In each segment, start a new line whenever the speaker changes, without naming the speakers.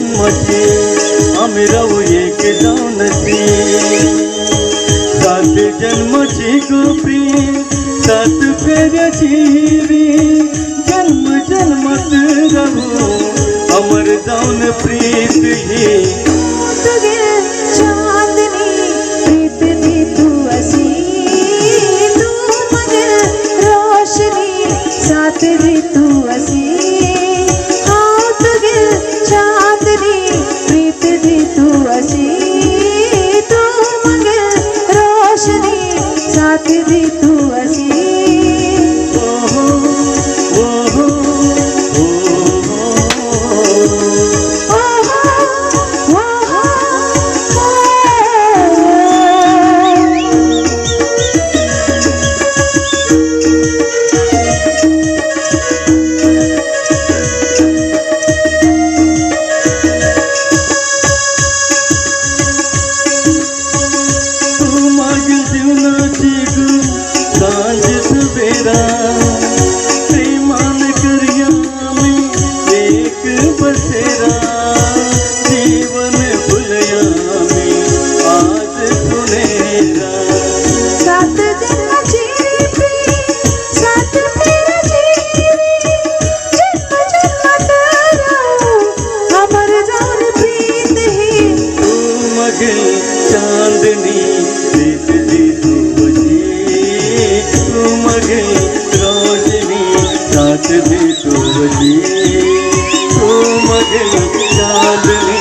जन्माची आम्ही राहू एक जाऊनची 7 जन्माची गोपी 7 फेऱ्याची जन्म जन्मात राहू अमर जाऊन प्रीत ही प्रेमान करूया मी एक बसेरा जीवन भुलया मी आज सुनेरा
7 जन्माची प्रीत 7 फेऱ्याची जन्म जन्मात राहू अमर जाऊन प्रीत ही
तू मगे चांदनी प्रीत दी तू मगे रोशनी साथ दे तू बजी तू मगे चांदनी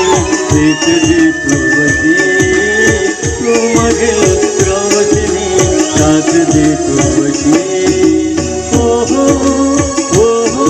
प्रीत दी तू बजी तू मगे रोशनी साथ दे तू बजी ओ हो ओ हो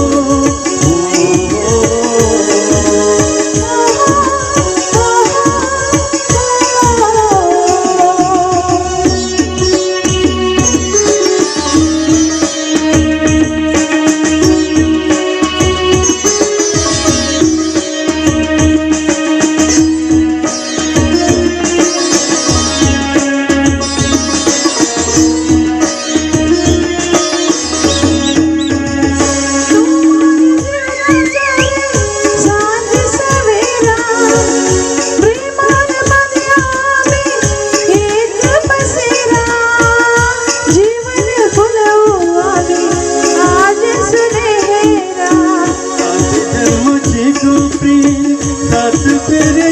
सात फेरे